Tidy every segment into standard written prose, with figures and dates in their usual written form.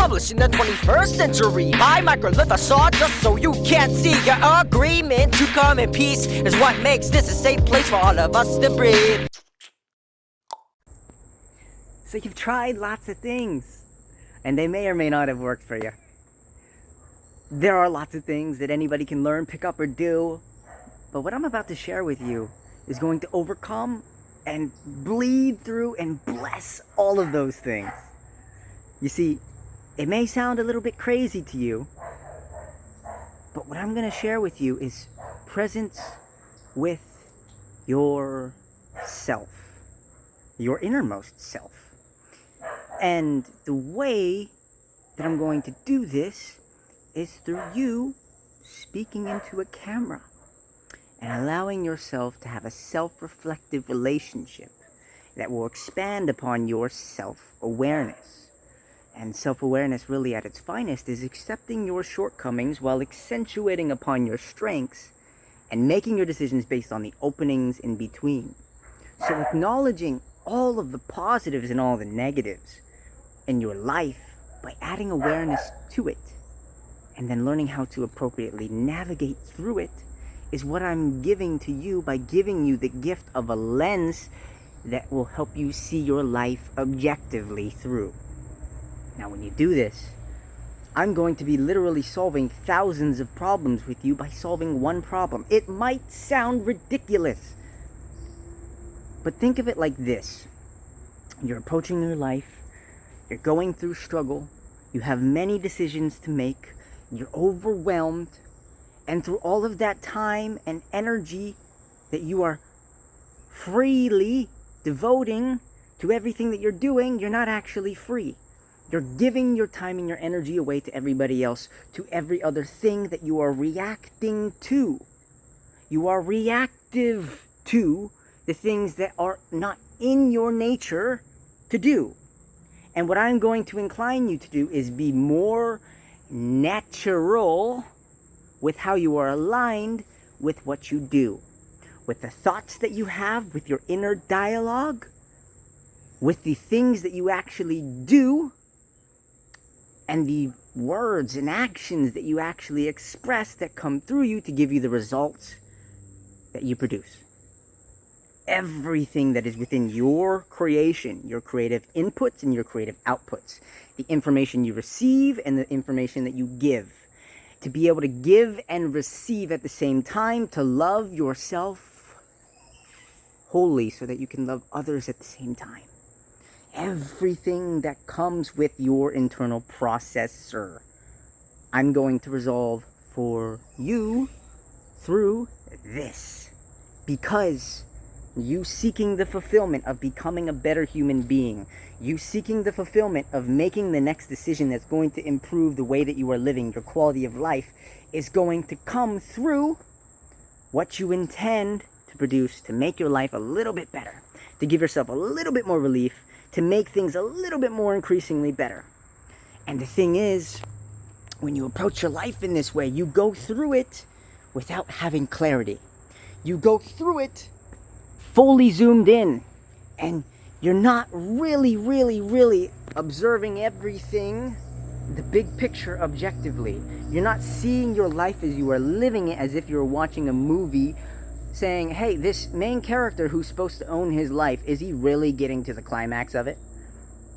published in the 21st century. My microlith I saw just so you can't see. Your agreement to come in peace is what makes this a safe place for all of us to breathe. So you've tried lots of things, and they may or may not have worked for you. There are lots of things that anybody can learn, pick up, or do. But what I'm about to share with you is going to overcome and bleed through and bless all of those things. You see, it may sound a little bit crazy to you, but what I'm going to share with you is presence with yourself, your innermost self. And the way that I'm going to do this is through you speaking into a camera and allowing yourself to have a self-reflective relationship that will expand upon your self-awareness. And self-awareness really at its finest is accepting your shortcomings while accentuating upon your strengths and making your decisions based on the openings in between. So acknowledging all of the positives and all the negatives in your life by adding awareness to it and then learning how to appropriately navigate through it is what I'm giving to you by giving you the gift of a lens that will help you see your life objectively through. Now, when you do this, I'm going to be literally solving thousands of problems with you by solving one problem. It might sound ridiculous, but think of it like this. You're approaching your life, you're going through struggle, you have many decisions to make, you're overwhelmed, and through all of that time and energy that you are freely devoting to everything that you're doing, you're not actually free. You're giving your time and your energy away to everybody else, to every other thing that you are reacting to. You are reactive to the things that are not in your nature to do. And what I'm going to incline you to do is be more natural with how you are aligned with what you do. With the thoughts that you have, with your inner dialogue, with the things that you actually do, and the words and actions that you actually express that come through you to give you the results that you produce. Everything that is within your creation, your creative inputs and your creative outputs, the information you receive and the information that you give, to be able to give and receive at the same time, to love yourself wholly so that you can love others at the same time. Everything that comes with your internal processor, I'm going to resolve for you through this. Because you seeking the fulfillment of becoming a better human being, you seeking the fulfillment of making the next decision that's going to improve the way that you are living, your quality of life, is going to come through what you intend to produce to make your life a little bit better, to give yourself a little bit more relief, to make things a little bit more increasingly better. And the thing is, when you approach your life in this way, you go through it without having clarity. You go through it fully zoomed in, and you're not really observing everything, the big picture objectively. You're not seeing your life as you are living it, as if you're watching a movie, saying, hey, this main character who's supposed to own his life, is he really getting to the climax of it?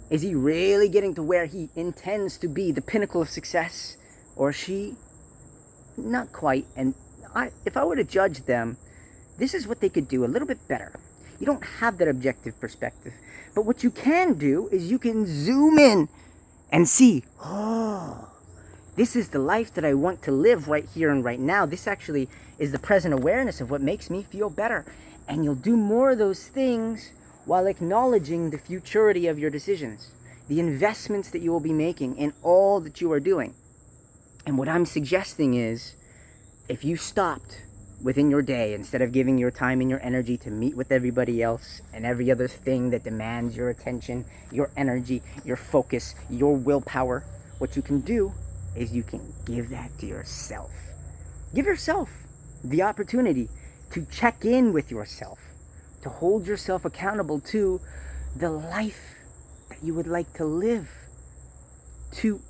Is he really getting to where he intends to be, the pinnacle of success? Or she? Not quite. And if I were to judge them, this is what they could do a little bit better. You don't have that objective perspective. But what you can do is you can zoom in and see, oh, this is the life that I want to live right here and right now. This actually is the present awareness of what makes me feel better. And you'll do more of those things while acknowledging the futurity of your decisions, the investments that you will be making in all that you are doing. And what I'm suggesting is, if you stopped within your day, instead of giving your time and your energy to meet with everybody else and every other thing that demands your attention, your energy, your focus, your willpower, what you can do is you can give that to yourself. Give yourself the opportunity to check in with yourself, to hold yourself accountable to the life that you would like to live, to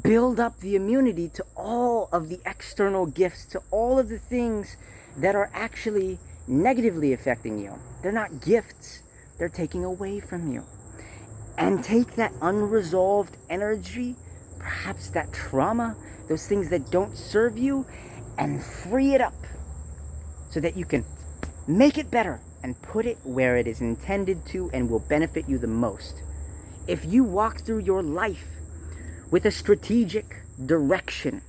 build up the immunity to all of the external gifts, to all of the things that are actually negatively affecting you. They're not gifts, they're taking away from you. And take that unresolved energy, perhaps that trauma, those things that don't serve you, and free it up so that you can make it better and put it where it is intended to and will benefit you the most. If you walk through your life with a strategic direction,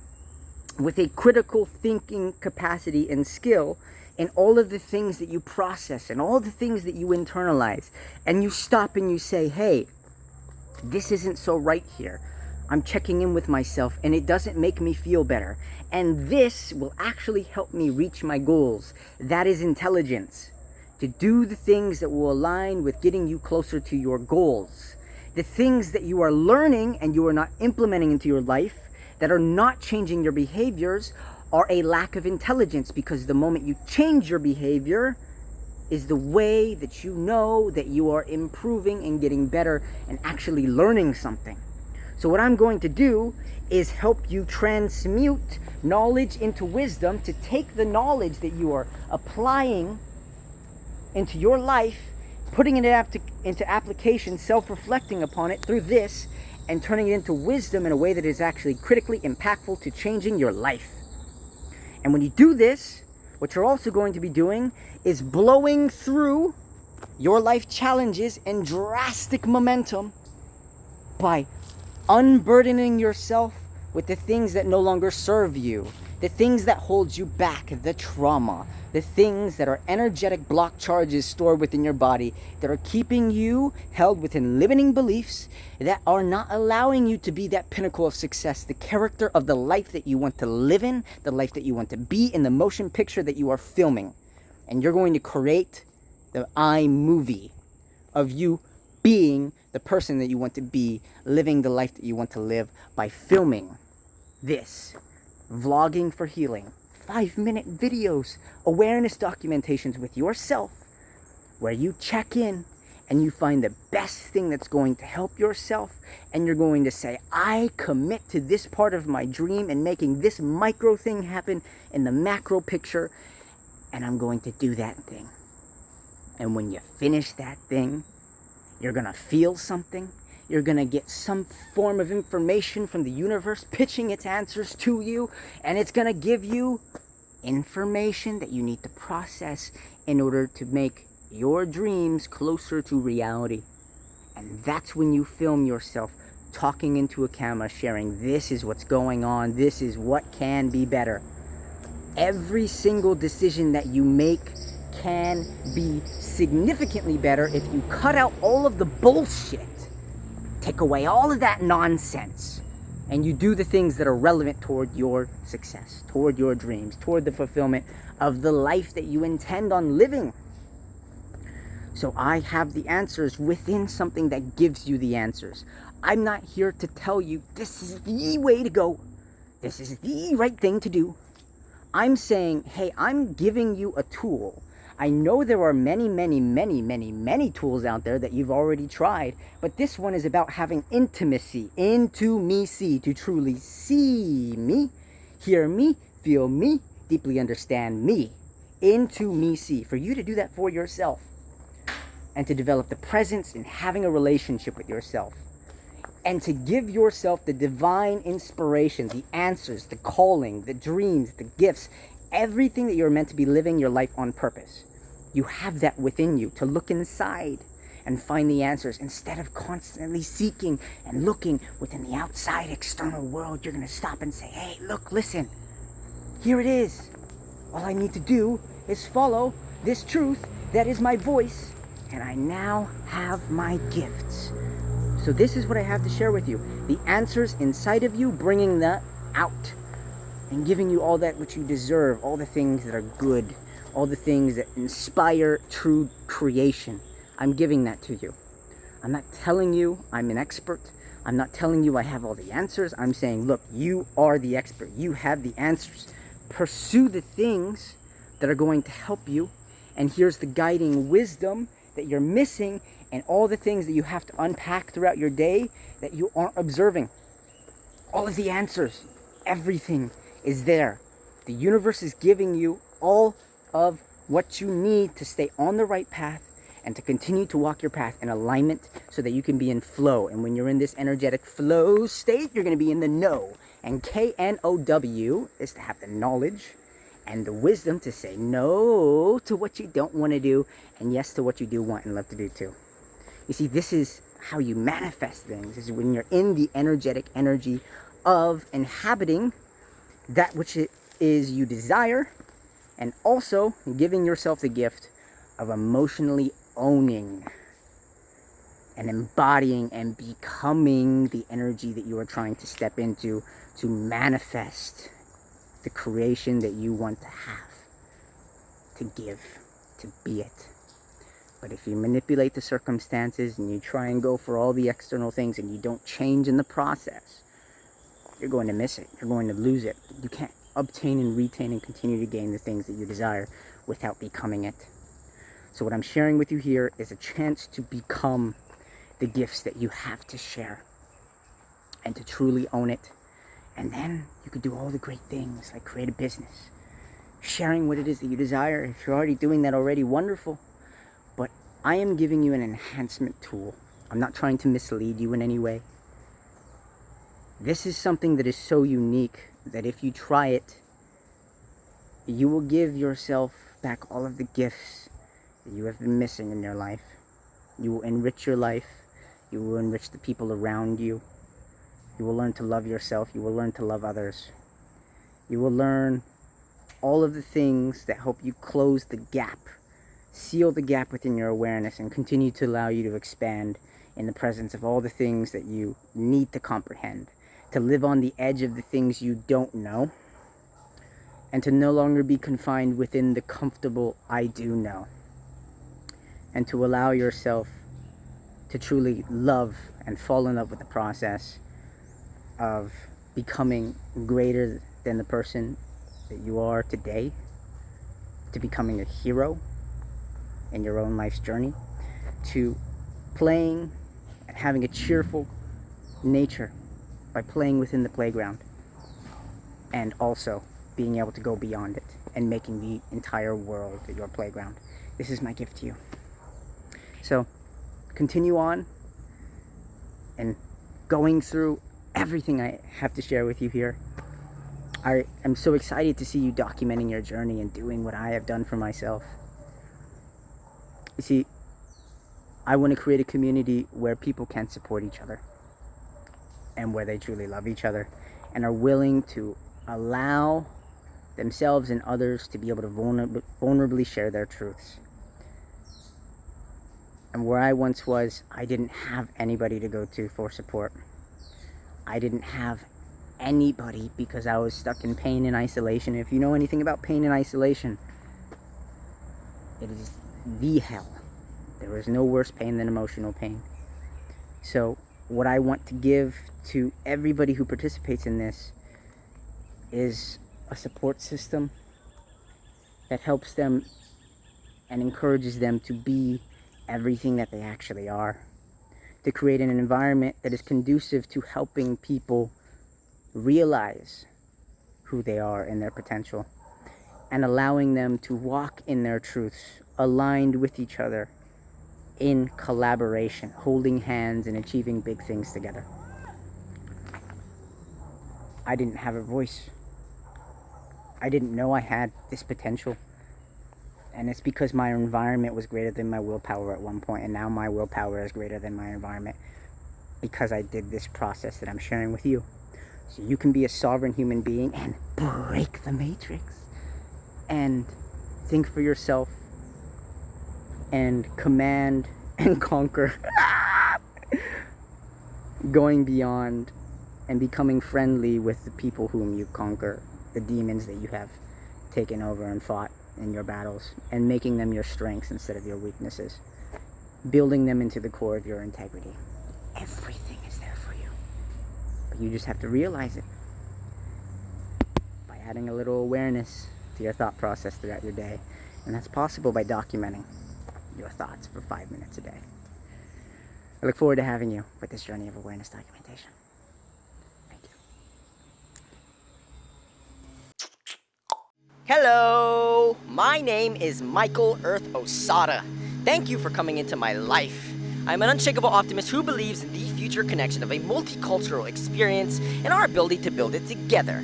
with a critical thinking capacity and skill in all of the things that you process and all the things that you internalize, and you stop and you say, hey, this isn't so right here. I'm checking in with myself and it doesn't make me feel better. And this will actually help me reach my goals. That is intelligence. To do the things that will align with getting you closer to your goals. The things that you are learning and you are not implementing into your life that are not changing your behaviors are a lack of intelligence, because the moment you change your behavior is the way that you know that you are improving and getting better and actually learning something. So what I'm going to do is help you transmute knowledge into wisdom, to take the knowledge that you are applying into your life, putting it into application, self-reflecting upon it through this, and turning it into wisdom in a way that is actually critically impactful to changing your life. And when you do this, what you're also going to be doing is blowing through your life challenges and drastic momentum by unburdening yourself with the things that no longer serve you, the things that hold you back, the trauma, the things that are energetic block charges stored within your body that are keeping you held within limiting beliefs that are not allowing you to be that pinnacle of success, the character of the life that you want to live in, the life that you want to be in, the motion picture that you are filming. And you're going to create the iMovie of you being the person that you want to be, living the life that you want to live by filming this. Vlogging for healing. 5-minute videos, awareness documentations with yourself, where you check in and you find the best thing that's going to help yourself, and you're going to say, I commit to this part of my dream and making this micro thing happen in the macro picture, and I'm going to do that thing. And when you finish that thing, you're going to feel something. You're going to get some form of information from the universe pitching its answers to you, and it's going to give you information that you need to process in order to make your dreams closer to reality. And that's when you film yourself talking into a camera, sharing, this is what's going on, this is what can be better. Every single decision that you make can be significantly better if you cut out all of the bullshit, take away all of that nonsense, and you do the things that are relevant toward your success, toward your dreams, toward the fulfillment of the life that you intend on living. So I have the answers within something that gives you the answers. I'm not here to tell you this is the way to go, this is the right thing to do. I'm saying, hey, I'm giving you a tool. I know there are many, many, many, many, many tools out there that you've already tried, but this one is about having intimacy, into-me-see, to truly see me, hear me, feel me, deeply understand me, into-me-see, for you to do that for yourself, and to develop the presence in having a relationship with yourself, and to give yourself the divine inspiration, the answers, the calling, the dreams, the gifts, everything that you're meant to be living your life on purpose. You have that within you to look inside and find the answers instead of constantly seeking and looking within the outside external world. You're going to stop and say, hey, look, listen, here it is. All I need to do is follow this truth that is my voice, and I now have my gifts. So this is what I have to share with you. The answers inside of you, bringing that out and giving you all that which you deserve, all the things that are good, all the things that inspire true creation. I'm giving that to you. I'm not telling you I'm an expert. I'm not telling you I have all the answers. I'm saying, look, you are the expert. You have the answers. Pursue the things that are going to help you. And here's the guiding wisdom that you're missing, and all the things that you have to unpack throughout your day that you aren't observing. all of the answers, everything is there. The universe is giving you all of what you need to stay on the right path and to continue to walk your path in alignment so that you can be in flow. And when you're in this energetic flow state, you're going to be in the know. And KNOW is to have the knowledge and the wisdom to say no to what you don't want to do and yes to what you do want and love to do too. You see, this is how you manifest things, is when you're in the energetic energy of inhabiting that which it is you desire, and also giving yourself the gift of emotionally owning and embodying and becoming the energy that you are trying to step into to manifest the creation that you want to have, to give, to be it. But if you manipulate the circumstances and you try and go for all the external things and you don't change in the process, you're going to miss it. You're going to lose it. You can't obtain and retain and continue to gain the things that you desire without becoming it. So what I'm sharing with you here is a chance to become the gifts that you have to share and to truly own it. And then you could do all the great things like create a business, sharing what it is that you desire. If you're already doing that already, wonderful. But I am giving you an enhancement tool. I'm not trying to mislead you in any way. This is something that is so unique that if you try it, you will give yourself back all of the gifts that you have been missing in your life. You will enrich your life. You will enrich the people around you. You will learn to love yourself. You will learn to love others. You will learn all of the things that help you close the gap, seal the gap within your awareness, and continue to allow you to expand in the presence of all the things that you need to comprehend, to live on the edge of the things you don't know, and to no longer be confined within the comfortable I do know, and to allow yourself to truly love and fall in love with the process of becoming greater than the person that you are today, to becoming a hero in your own life's journey, to playing and having a cheerful nature by playing within the playground, and also being able to go beyond it and making the entire world your playground. This is my gift to you. So continue on and going through everything I have to share with you here. I am so excited to see you documenting your journey and doing what I have done for myself. You see, I want to create a community where people can support each other and where they truly love each other and are willing to allow themselves and others to be able to vulnerably share their truths. And where I once was, I didn't have anybody to go to for support. I didn't have anybody because I was stuck in pain and isolation. If you know anything about pain and isolation, it is the hell. There is no worse pain than emotional pain. So what I want to give to everybody who participates in this is a support system that helps them and encourages them to be everything that they actually are, to create an environment that is conducive to helping people realize who they are and their potential, and allowing them to walk in their truths, aligned with each other, in collaboration, holding hands and achieving big things together. I didn't have a voice. I didn't know I had this potential. And it's because my environment was greater than my willpower at one point, and now my willpower is greater than my environment because I did this process that I'm sharing with you. So you can be a sovereign human being and break the matrix and think for yourself and command and conquer, going beyond and becoming friendly with the people whom you conquer, the demons that you have taken over and fought in your battles, and making them your strengths instead of your weaknesses, building them into the core of your integrity. Everything is there for you, but you just have to realize it by adding a little awareness to your thought process throughout your day. And that's possible by documenting your thoughts for 5 minutes a day. I look forward to having you with this journey of awareness documentation. Thank you. Hello, my name is Michael Earth Osada. Thank you for coming into my life. I'm an unshakable optimist who believes in the future connection of a multicultural experience and our ability to build it together.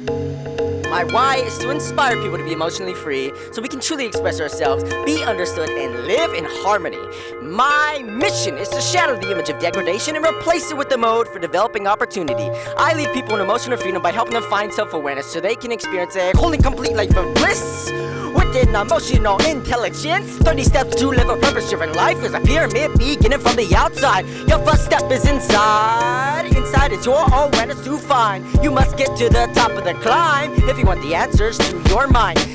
My why is to inspire people to be emotionally free so we can truly express ourselves, be understood, and live in harmony. My mission is to shatter the image of degradation and replace it with the mode for developing opportunity. I lead people in emotional freedom by helping them find self-awareness so they can experience a wholly complete life of bliss. Within emotional intelligence, 30 steps to live a purpose-driven life is a pyramid beginning from the outside. Your first step is inside. Inside is your awareness to find. You must get to the top of the climb if you want the answers to your mind.